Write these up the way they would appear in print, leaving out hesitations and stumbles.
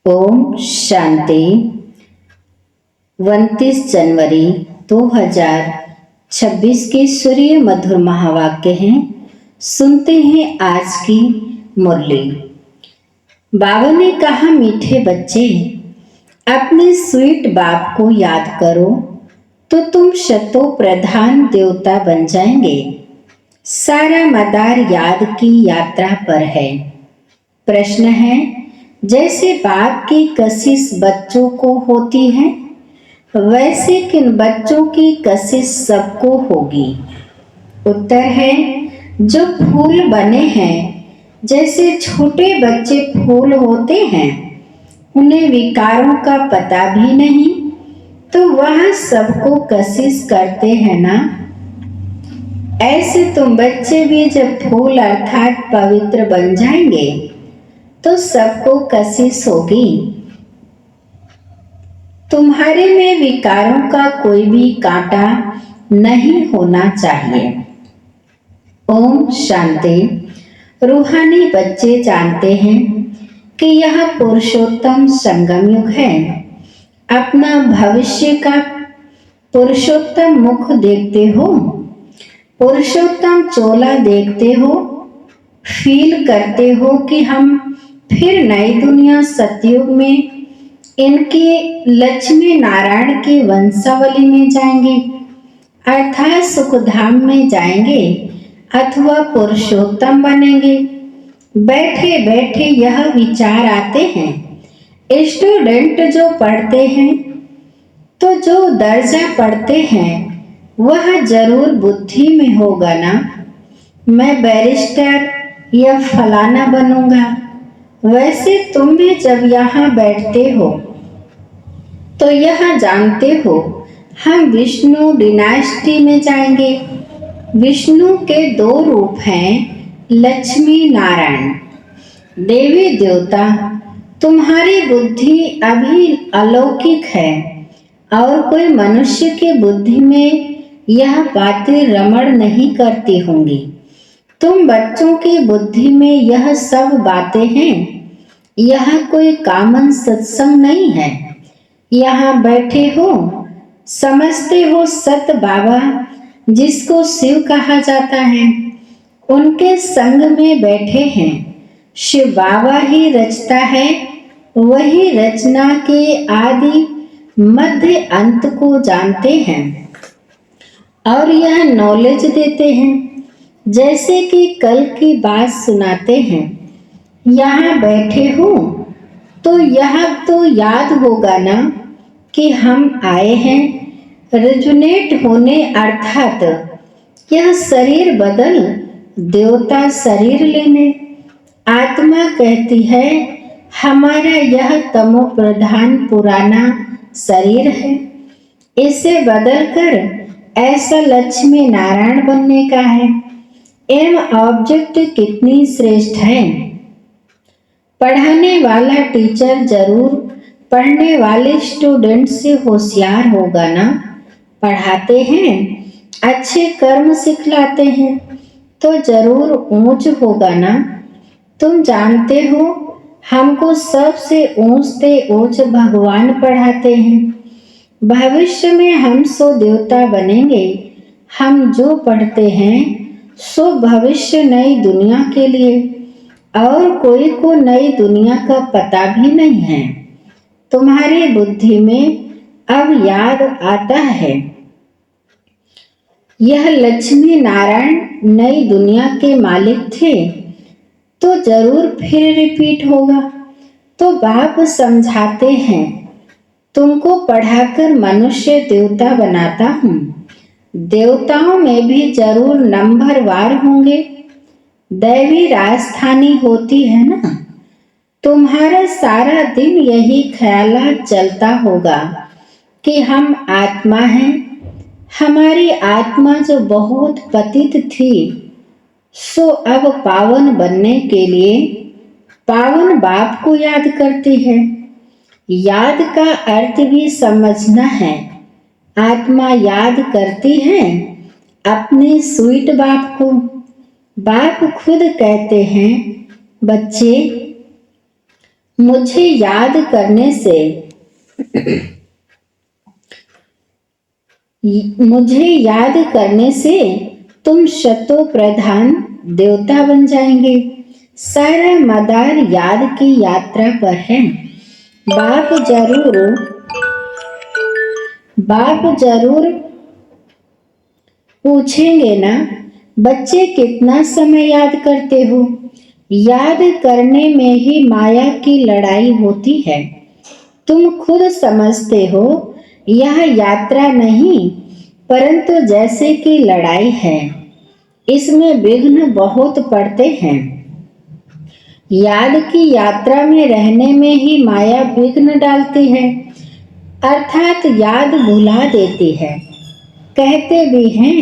ओम शांति। 29 जनवरी 2026 के सूर्य मधुर महावाक्य हैं। सुनते हैं आज की मुरली। बाबा ने कहा, मीठे बच्चे, अपने स्वीट बाप को याद करो तो तुम शतो प्रधान देवता बन जाएंगे। सारा मदार याद की यात्रा पर है। प्रश्न है, जैसे बाप की कशिश बच्चों को होती है, वैसे किन बच्चों की कशिश सबको होगी? उत्तर है, जो फूल बने हैं, जैसे छोटे बच्चे फूल होते हैं, उन्हें विकारों का पता भी नहीं, तो वह सबको कशिश करते हैं ना। ऐसे तुम बच्चे भी जब फूल अर्थात पवित्र बन जाएंगे तो सबको कशिश होगी। तुम्हारे में विकारों का कोई भी कांटा नहीं होना चाहिए। ओम शांति। रूहानी बच्चे जानते हैं कि यह पुरुषोत्तम संगम युग है। अपना भविष्य का पुरुषोत्तम मुख देखते हो, पुरुषोत्तम चोला देखते हो, फील करते हो कि हम फिर नई दुनिया सतयुग में इनके लक्ष्मी नारायण की वंशावली में जाएंगे, अर्थात सुखधाम में जाएंगे अथवा पुरुषोत्तम बनेंगे। बैठे बैठे यह विचार आते हैं। स्टूडेंट जो पढ़ते हैं तो जो दर्जा पढ़ते हैं वह जरूर बुद्धि में होगा ना। मैं बैरिस्टर या फलाना बनूंगा। वैसे तुम भी जब यहाँ बैठते हो तो यह जानते हो हम विष्णु डिनास्टी में जाएंगे। विष्णु के दो रूप हैं, लक्ष्मी नारायण। देवी देवता, तुम्हारी बुद्धि अभी अलौकिक है और कोई मनुष्य के बुद्धि में यह बातें रमण नहीं करती होंगी। तुम बच्चों की बुद्धि में यह सब बातें हैं। यह कोई कॉमन सत्संग नहीं है। यहाँ बैठे हो, समझते हो सत बाबा जिसको शिव कहा जाता है, उनके संग में बैठे हैं। शिव बाबा ही रचता है, वही रचना के आदि मध्य अंत को जानते हैं और यह नॉलेज देते हैं। जैसे कि कल की बात सुनाते हैं। यहाँ बैठे हो तो यह तो याद होगा ना कि हम आए हैं रिजुनेट होने, अर्थात यह शरीर बदल देवता शरीर लेने। आत्मा कहती है हमारा यह तमो प्रधान पुराना शरीर है, इसे बदलकर ऐसा लक्ष्मी नारायण बनने का है। एम ऑब्जेक्ट कितनी श्रेष्ठ है। पढ़ाने वाला टीचर जरूर पढ़ने वाले स्टूडेंट से होशियार होगा ना। पढ़ाते हैं, अच्छे कर्म सिखलाते हैं तो जरूर ऊंच होगा ना। तुम जानते हो हमको सबसे ऊंच से ऊंच भगवान पढ़ाते हैं। भविष्य में हम सो देवता बनेंगे। हम जो पढ़ते हैं सो भविष्य नई दुनिया के लिए, और कोई को नई दुनिया का पता भी नहीं है। तुम्हारी बुद्धि में अब याद आता है यह लक्ष्मी नारायण नई दुनिया के मालिक थे, तो जरूर फिर रिपीट होगा। तो बाप समझाते हैं, तुमको पढ़ाकर मनुष्य देवता बनाता हूँ। देवताओं में भी जरूर नंबरवार होंगे। दैवी राजधानी होती है ना। तुम्हारा सारा दिन यही ख्याल चलता होगा कि हम आत्मा हैं। हमारी आत्मा जो बहुत पतित थी, सो अब पावन बनने के लिए पावन बाप को याद करती है। याद का अर्थ भी समझना है। आत्मा याद करती है अपने स्वीट बाप को। बाप खुद कहते हैं, बच्चे मुझे याद करने से मुझे याद करने से तुम शतो प्रधान देवता बन जाएंगे। सारा मदार याद की यात्रा पर है। बाप जरूर पूछेंगे ना, बच्चे कितना समय याद करते हो? याद करने में ही माया की लड़ाई होती है। तुम खुद समझते हो यह यात्रा नहीं, परंतु जैसे कि लड़ाई है। इसमें विघ्न बहुत पड़ते हैं। याद की यात्रा में रहने में ही माया विघ्न डालती है, अर्थात याद भुला देती है। कहते भी हैं,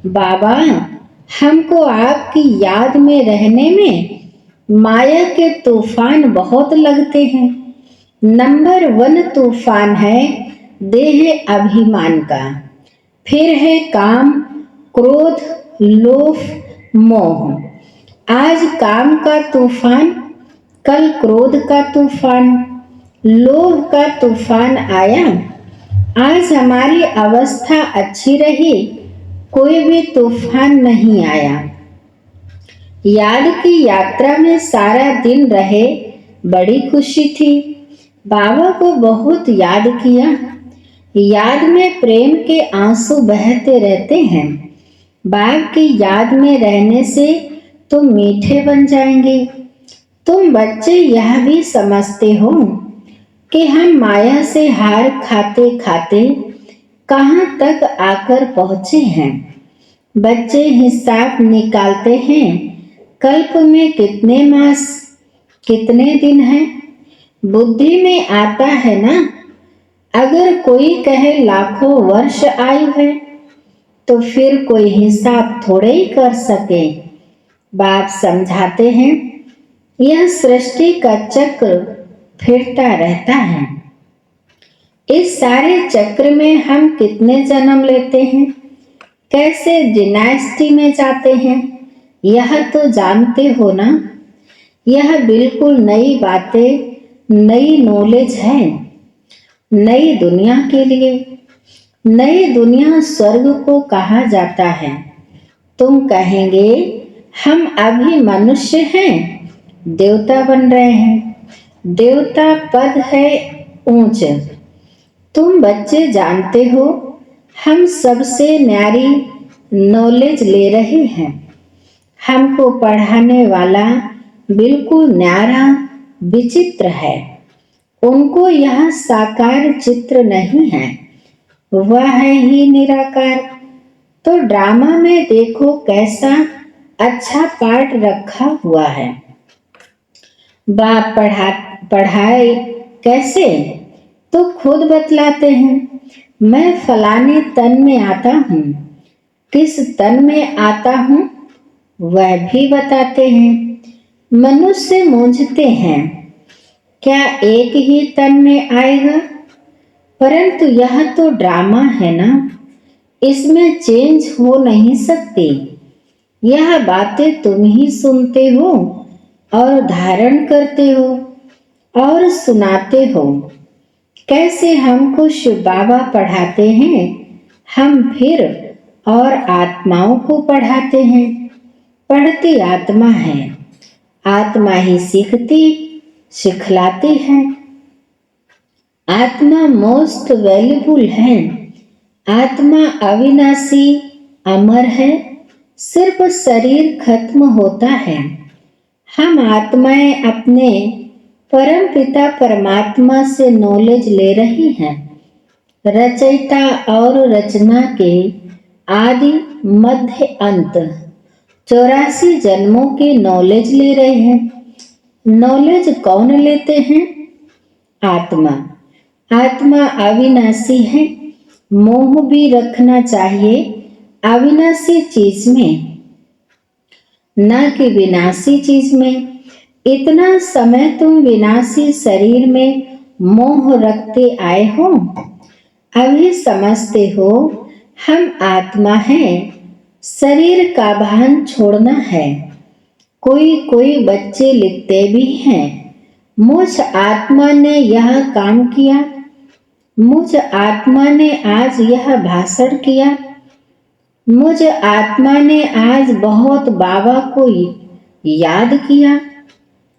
बाबा हमको आपकी याद में रहने में माया के तूफान बहुत लगते हैं। नंबर 1 तूफान है देह अभिमान का, फिर है काम, क्रोध, लोभ, मोह। आज काम का तूफान, कल क्रोध का तूफान, लोभ का तूफान आया। आज हमारी अवस्था अच्छी रही, कोई भी तूफान नहीं आया। याद की यात्रा में सारा दिन रहे, बड़ी खुशी थी। बाबा को बहुत याद किया। याद में प्रेम के आंसू बहते रहते हैं। बाप की याद में रहने से तुम मीठे बन जाएंगे। तुम बच्चे यह भी समझते हो कि हम माया से हार खाते खाते कहाँ तक आकर पहुँचे हैं। बच्चे हिसाब निकालते हैं, कल्प में कितने मास, कितने दिन हैं। बुद्धि में आता है ना, अगर कोई कहे लाखों वर्ष आयु है तो फिर कोई हिसाब थोड़े ही कर सके। बाप समझाते हैं, यह सृष्टि का चक्र फिरता रहता है। इस सारे चक्र में हम कितने जन्म लेते हैं, कैसे डिनास्टी में जाते हैं, यह तो जानते हो ना। यह बिल्कुल नई बातें, नई नॉलेज है, नई दुनिया के लिए। नई दुनिया स्वर्ग को कहा जाता है। तुम कहेंगे हम अभी मनुष्य हैं, देवता बन रहे हैं। देवता पद है ऊंच। तुम बच्चे जानते हो हम सबसे न्यारी नॉलेज ले रहे हैं। हमको पढ़ाने वाला बिल्कुल न्यारा विचित्र है। उनको यह साकार चित्र नहीं है, वह है ही निराकार। तो ड्रामा में देखो कैसा अच्छा पाठ रखा हुआ है। बाप पढ़ाए कैसे तो खुद बतलाते हैं। मैं फलाने तन में आता हूँ, किस तन में आता हूँ वह भी बताते हैं। मनुष्य मूंझते हैं, क्या एक ही तन में आएगा? परंतु यह तो ड्रामा है ना, इसमें चेंज हो नहीं सकती। यह बातें तुम ही सुनते हो और धारण करते हो और सुनाते हो। कैसे हमको शिव बाबा पढ़ाते हैं, हम फिर और आत्माओं को पढ़ाते हैं। पढ़ती आत्मा है, आत्मा ही सीखती सिखलाती है। आत्मा मोस्ट वैल्यूबल है। आत्मा अविनाशी अमर है, सिर्फ शरीर खत्म होता है। हम आत्माएं अपने परम पिता परमात्मा से नॉलेज ले रही हैं। रचयिता और रचना के आदि मध्य अंत 84 जन्मों की नॉलेज ले रहे हैं। नॉलेज कौन लेते हैं? आत्मा। आत्मा अविनाशी है। मोह भी रखना चाहिए अविनाशी चीज में, न कि विनाशी चीज में। इतना समय तुम विनाशी शरीर में मोह रखते आए हो, अभी समझते हो हम आत्मा हैं, शरीर का भान छोड़ना है। कोई कोई बच्चे लिखते भी हैं, मुझ आत्मा ने यह काम किया, मुझ आत्मा ने आज यह भाषण किया, मुझ आत्मा ने आज बहुत बाबा को याद किया।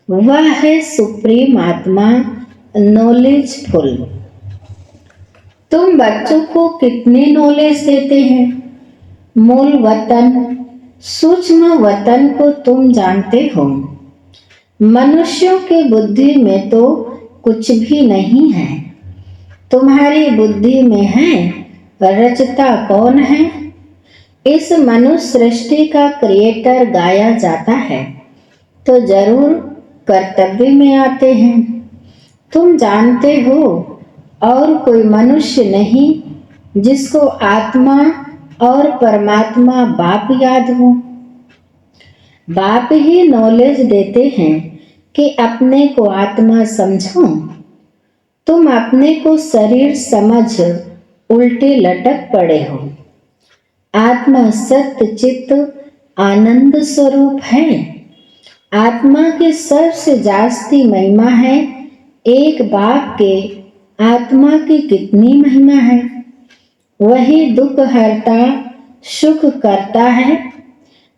वह है सुप्रीम आत्मा, नॉलेजफुल। तुम बच्चों को कितने नॉलेज देते हैं? मूल वतन, सूक्ष्म वतन को तुम जानते हो। मनुष्यों की बुद्धि में तो कुछ भी नहीं है। तुम्हारी बुद्धि में है। रचता कौन है? इस मनुष्य सृष्टि का क्रिएटर गाया जाता है तो जरूर कर्तव्य में आते हैं। तुम जानते हो और कोई मनुष्य नहीं जिसको आत्मा और परमात्मा बाप याद हो। बाप ही नॉलेज देते हैं कि अपने को आत्मा समझो। तुम अपने को शरीर समझ उल्टे लटक पड़े हो। आत्मा सत्य चित्त आनंद स्वरूप है। आत्मा की सबसे जास्ती महिमा है। एक बाप के आत्मा की कितनी महिमा है। वही दुख हरता सुख करता है।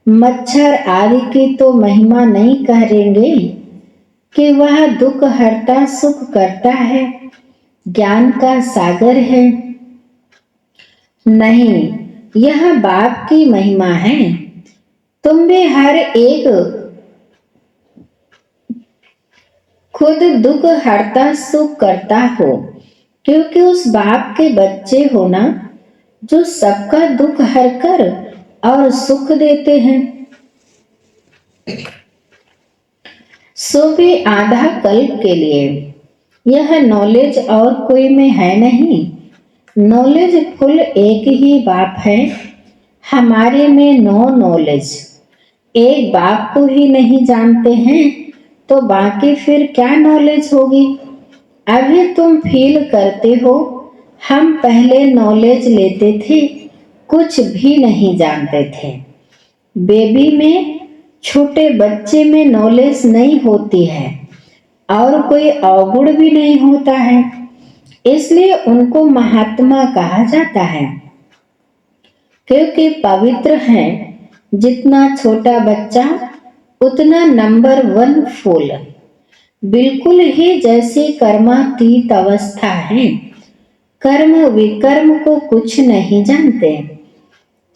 मच्छर आदि की तो महिमा नहीं करेंगे कि वह दुख हरता सुख करता है, ज्ञान का सागर है। नहीं, यह बाप की महिमा है। तुम भी हर एक खुद दुख हरता सुख करता हो, क्योंकि उस बाप के बच्चे हो ना, जो सबका दुख हरकर और सुख देते हैं। सो भी आधा कल्प के लिए। यह नॉलेज और कोई में है नहीं। नॉलेज फुल एक ही बाप है। हमारे में नो नॉलेज। एक बाप को ही नहीं जानते हैं तो बाकी फिर क्या नॉलेज होगी। अभी तुम फील करते हो, हम पहले नॉलेज लेते थे, कुछ भी नहीं जानते थे। बेबी में, छोटे बच्चे में नॉलेज नहीं होती है और कोई अवगुण भी नहीं होता है, इसलिए उनको महात्मा कहा जाता है, क्योंकि पवित्र है। जितना छोटा बच्चा उतना नंबर 1 फूल। बिल्कुल ही जैसे कर्मातीत अवस्था है। कर्म विकर्म को कुछ नहीं जानते,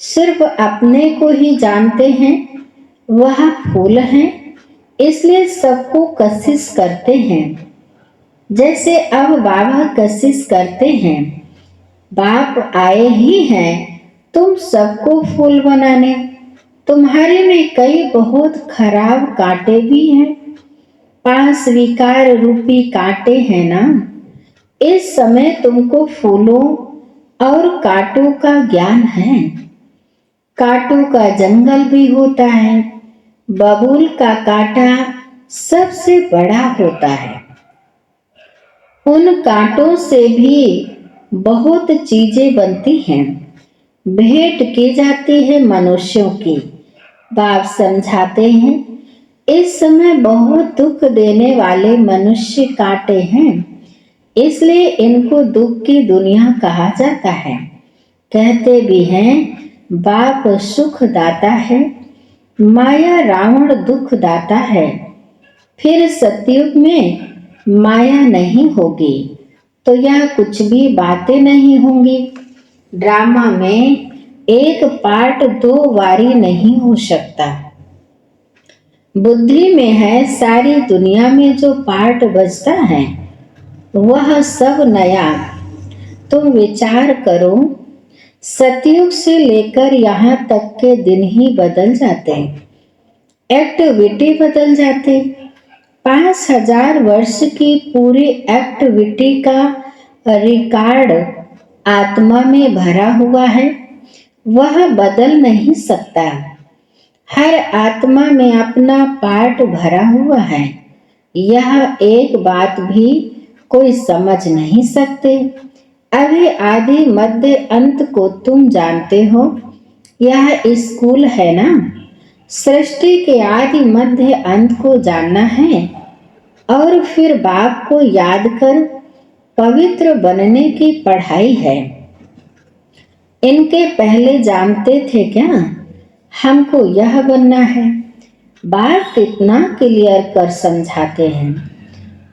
सिर्फ अपने को ही जानते हैं। वह फूल हैं, इसलिए सबको कशिश करते हैं। जैसे अब बाबा कशिश करते हैं। बाप आए ही हैं तुम सबको फूल बनाने। तुम्हारे में कई बहुत खराब कांटे भी हैं। 5 विकार रूपी कांटे हैं ना। इस समय तुमको फूलों और कांटों का ज्ञान है। कांटों का जंगल भी होता है। बबूल का कांटा सबसे बड़ा होता है। उन कांटों से भी बहुत चीजें बनती हैं। भेंट की जाती है मनुष्यों की। बाप समझाते हैं, इस समय बहुत दुख देने वाले मनुष्य कांटे हैं, इसलिए इनको दुख की दुनिया कहा जाता है। कहते भी हैं बाप सुख दाता है, माया रावण दुख दाता है। फिर सतयुग में माया नहीं होगी तो यह कुछ भी बातें नहीं होंगी। ड्रामा में एक पार्ट 2 बारी नहीं हो सकता। बुद्धि में है सारी दुनिया में जो पार्ट बजता है वह सब नया। तुम विचार करो, सतयुग से लेकर यहाँ तक के दिन ही बदल जाते, एक्टिविटी बदल जाते। 5000 वर्ष की पूरी एक्टिविटी का रिकॉर्ड आत्मा में भरा हुआ है, वह बदल नहीं सकता। हर आत्मा में अपना पार्ट भरा हुआ है। यह एक बात भी कोई समझ नहीं सकते। अभी आदि मध्य अंत को तुम जानते हो। यह स्कूल है ना। सृष्टि के आदि मध्य अंत को जानना है। और फिर बाप को याद कर पवित्र बनने की पढ़ाई है। इनके पहले जानते थे क्या हमको यह बनना है? बाप कितना क्लियर कर समझाते हैं।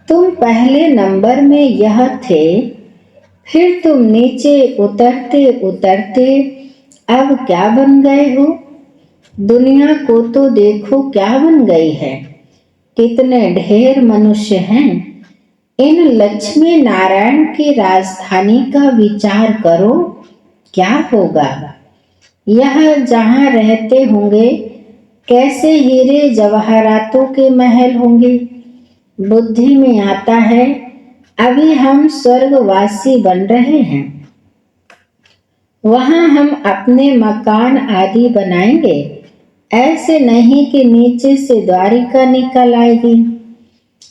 तुम पहले नंबर में यह थे, फिर तुम नीचे उतरते उतरते अब क्या बन गए हो? दुनिया को तो देखो क्या बन गई है। कितने ढेर मनुष्य हैं। इन लक्ष्मी नारायण की राजधानी का विचार करो, क्या होगा? यह जहाँ रहते होंगे कैसे हीरे जवाहरातों के महल होंगे। बुद्धि में आता है अभी हम स्वर्गवासी बन रहे हैं। वहां हम अपने मकान आदि बनाएंगे। ऐसे नहीं कि नीचे से द्वारिका निकल आएगी।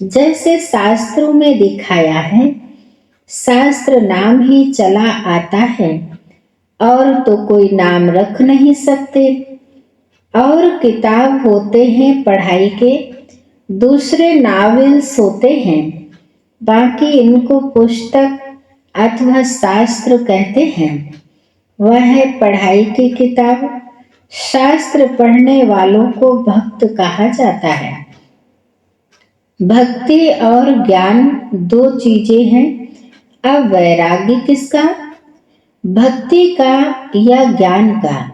जैसे शास्त्रों में दिखाया है, शास्त्र नाम ही चला आता है और तो कोई नाम रख नहीं सकते। और किताब होते हैं पढ़ाई के, दूसरे नावेल्स होते हैं। बाकी इनको पुस्तक अथवा शास्त्र कहते हैं। वह है पढ़ाई की किताब। शास्त्र पढ़ने वालों को भक्त कहा जाता है। भक्ति और ज्ञान दो चीजें हैं। अब वैराग्य किसका? भक्ति का या ज्ञान का?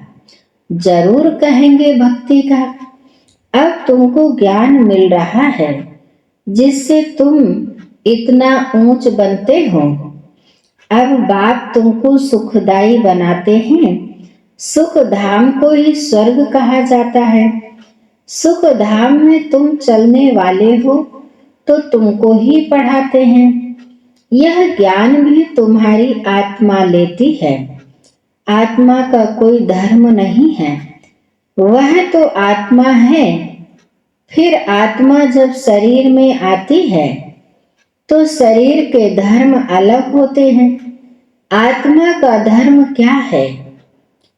जरूर कहेंगे भक्ति का। अब तुमको ज्ञान मिल रहा है जिससे तुम इतना ऊंच बनते हो। अब बाप तुमको सुखदाई बनाते हैं। सुख धाम को ही स्वर्ग कहा जाता है। सुख धाम में तुम चलने वाले हो तो तुमको ही पढ़ाते हैं। यह ज्ञान भी तुम्हारी आत्मा लेती है। आत्मा का कोई धर्म नहीं है, वह तो आत्मा है। फिर आत्मा जब शरीर में आती है तो शरीर के धर्म अलग होते हैं। आत्मा का धर्म क्या है?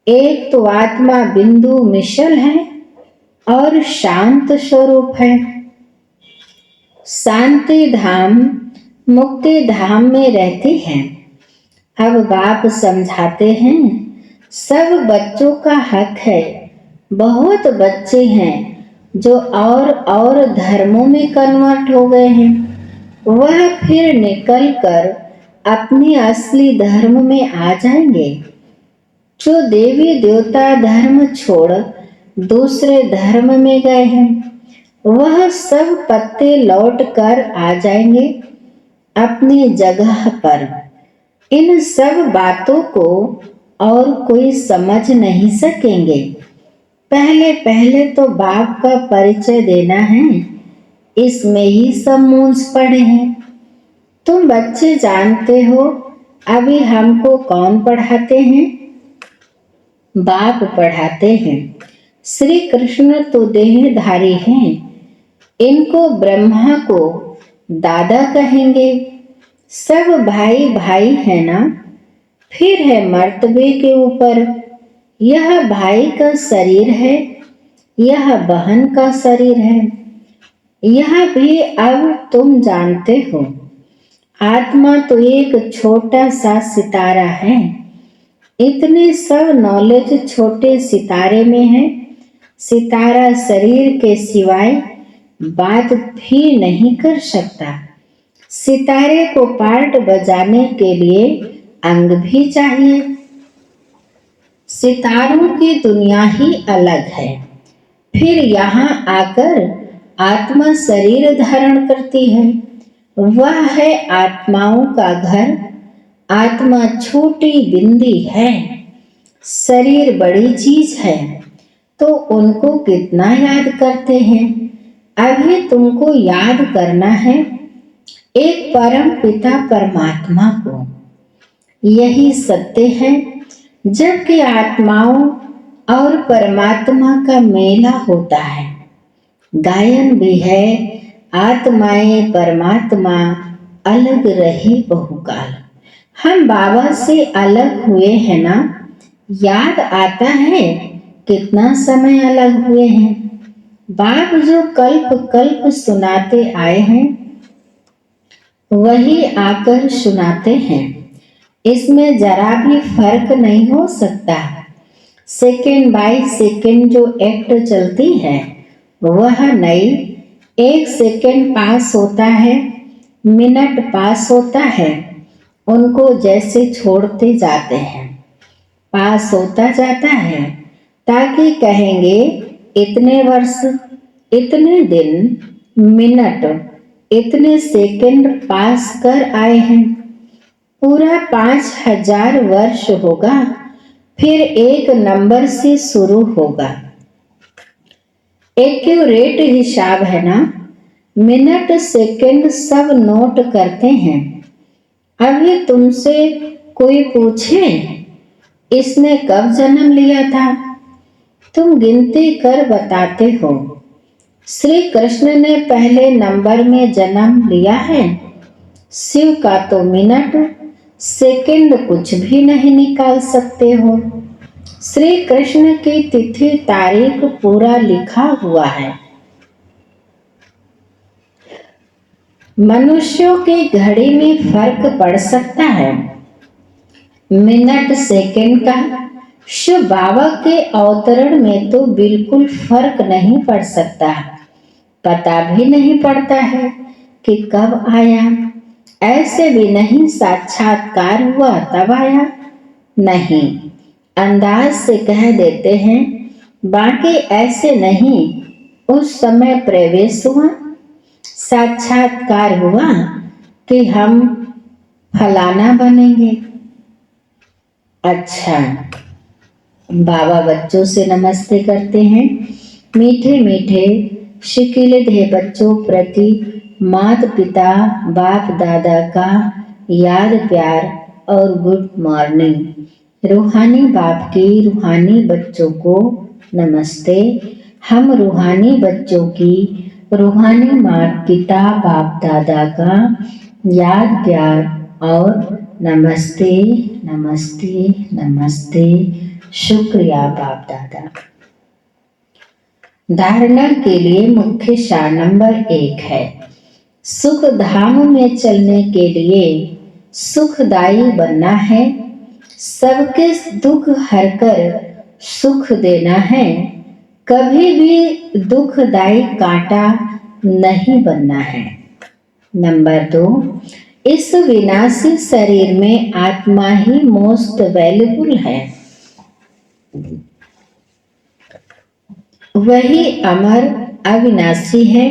एक तो आत्मा बिंदु मिशल है और शांत स्वरूप है। शांति धाम मुक्ति धाम में रहती है। अब बाप समझाते हैं सब बच्चों का हक है। बहुत बच्चे हैं जो और धर्मों में कन्वर्ट हो गए हैं। वह फिर निकल कर अपने असली धर्म में आ जाएंगे। जो देवी देवता धर्म छोड़ दूसरे धर्म में गए हैं, वह सब पत्ते लौट कर आ जाएंगे अपनी जगह पर। इन सब बातों को और कोई समझ नहीं सकेंगे। पहले पहले तो बाप का परिचय देना है, इसमें ही सब मूंछ पड़े हैं। तुम बच्चे जानते हो अभी हमको कौन पढ़ाते हैं? बाप पढ़ाते हैं। श्री कृष्ण तो देहधारी हैं, इनको ब्रह्मा को दादा कहेंगे। सब भाई भाई है ना। फिर है मर्तबे के ऊपर। यह भाई का शरीर है, यह बहन का शरीर है। यह भी अब तुम जानते हो। आत्मा तो एक छोटा सा सितारा है। इतने सब नॉलेज छोटे सितारे में है। सितारा शरीर के सिवाय बात भी नहीं कर सकता। सितारे को पार्ट बजाने के लिए अंग भी चाहिए। सितारों की दुनिया ही अलग है। फिर यहाँ आकर आत्मा शरीर धारण करती है। वह है आत्माओं का घर। आत्मा छोटी बिंदी है, शरीर बड़ी चीज है, तो उनको कितना याद करते हैं। अभी तुमको याद करना है एक परम पिता परमात्मा को। यही सत्य है। जबकि आत्माओं और परमात्मा का मेला होता है। गायन भी है, आत्माएं परमात्मा अलग रही बहुकाल। हम बाबा से अलग हुए हैं ना। याद आता है कितना समय अलग हुए हैं। बाप जो कल्प कल्प सुनाते आए हैं वही आकर सुनाते हैं। इसमें जरा भी फर्क नहीं हो सकता। सेकेंड बाय सेकेंड जो एक्ट चलती है वह नई। एक सेकेंड पास होता है, मिनट पास होता है, उनको जैसे छोड़ते जाते हैं, पास होता जाता है, ताकि कहेंगे इतने वर्ष, इतने दिन, मिनट, इतने सेकंड पास कर आए हैं। पूरा 5000 वर्ष होगा, फिर एक नंबर से शुरू होगा। एक्यूरेट हिसाब है ना। मिनट सेकंड सब नोट करते हैं। अभी तुमसे कोई पूछे इसने कब जन्म लिया था, तुम गिनती कर बताते हो। श्री कृष्ण ने पहले नंबर में जन्म लिया है। शिव का तो मिनट सेकंड कुछ भी नहीं निकाल सकते हो। श्री कृष्ण की तिथि तारीख पूरा लिखा हुआ है। मनुष्यों की घड़ी में फर्क पड़ सकता है, मिनट सेकंड का। शिव बाबा के अवतरण में तो बिल्कुल फर्क नहीं पड़ सकता। पता भी नहीं पड़ता है कि कब आया। ऐसे भी नहीं साक्षात्कार हुआ तब आया, नहीं, अंदाज से कह देते हैं। बाकी ऐसे नहीं, उस समय प्रवेश हुआ, साक्षात्कार हुआ कि हम फलाना बनेंगे। अच्छा, बाबा बच्चों से नमस्ते करते हैं। मीठे मीठे शिकिलधे बच्चों प्रति माता पिता बाप दादा का याद प्यार और गुड मॉर्निंग। रूहानी बाप की रूहानी बच्चों को नमस्ते। हम रूहानी बच्चों की रूहानी माता पिता बाप दादा का याद प्यार और नमस्ते नमस्ते नमस्ते। शुक्रिया बाप दादा। धारणा के लिए मुख्य सार नंबर 1 है, सुख धाम में चलने के लिए सुखदायी बनना है। सबके दुख हरकर सुख देना है। कभी भी दुखदायी कांटा नहीं बनना है। नंबर 2, इस विनाशी शरीर में आत्मा ही मोस्ट वैल्यूबल है। वही अमर अविनाशी है।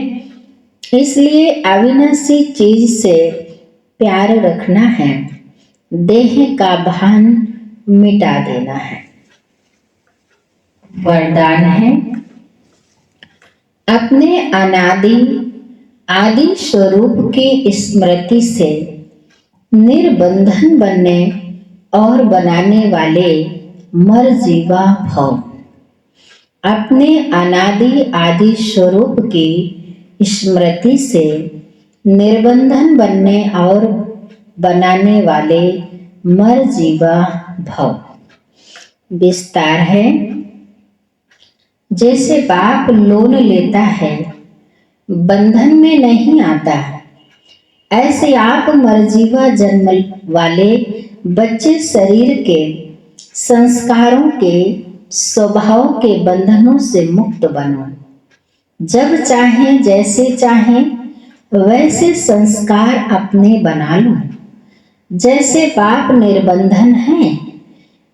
इसलिए अविनाशी चीज से प्यार रखना है। देह का भान मिटा देना है। वरदान है, अपने अनादि आदि स्वरूप की स्मृति से निर्बंधन बनने और बनाने वाले मरजीवा भव। अपने अनादि आदि स्वरूप की स्मृति से निर्बंधन बनने और बनाने वाले मरजीवा भव। विस्तार है, जैसे बाप लोन लेता है, बंधन में नहीं आता, ऐसे आप मरजीवा जन्म वाले बच्चे शरीर के संस्कारों के स्वभाव के बंधनों से मुक्त बनो। जब चाहें जैसे चाहें वैसे संस्कार अपने बना लो। जैसे बाप निर्बंधन है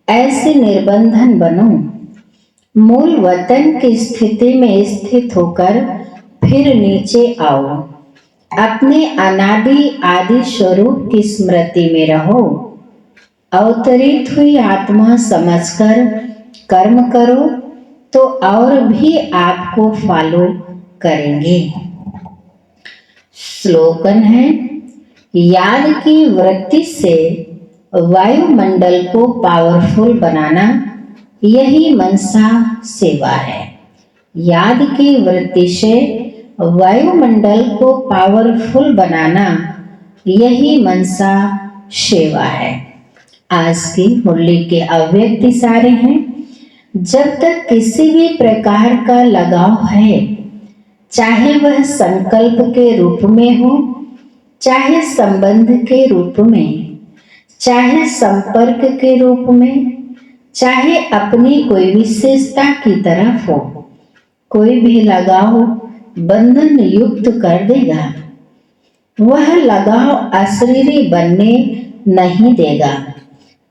ऐसे निर्बंधन बनो। मूल वतन की स्थिति में स्थित होकर फिर नीचे आओ। अपने अनादि आदि स्वरूप की स्मृति में रहो। अवतरित हुई आत्मा समझकर कर्म करो तो और भी आपको फॉलो करेंगे। स्लोगन है, याद की वृत्ति से वायुमंडल को पावरफुल बनाना यही मनसा सेवा है। याद की वृत्ति से वायुमंडल को पावरफुल बनाना यही मनसा सेवा है। आज की मुरली के अव्यक्त इशारे हैं, जब तक किसी भी प्रकार का लगाव है, चाहे वह संकल्प के रूप में हो चाहे संबंध के रूप में, चाहे संपर्क के रूप में, चाहे अपनी कोई विशेषता की तरफ हो, कोई भी लगाव बंधन युक्त कर देगा। वह लगाव अशरीरी बनने नहीं देगा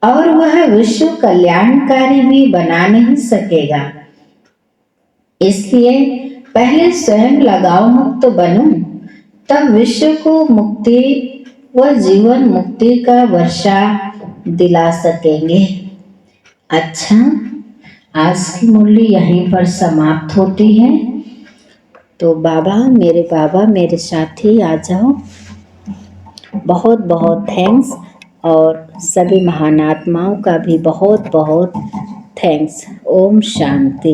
और वह विश्व कल्याणकारी भी बना नहीं सकेगा। इसलिए पहले स्वयं लगाव मुक्त बनो, तब विश्व को मुक्ति व जीवन मुक्ति का वर्षा दिला सकेंगे। अच्छा, आज की मुरली यहीं पर समाप्त होती है। तो बाबा मेरे साथी आ जाओ। बहुत बहुत थैंक्स, और सभी महान आत्माओं का भी बहुत बहुत थैंक्स। ओम शांति।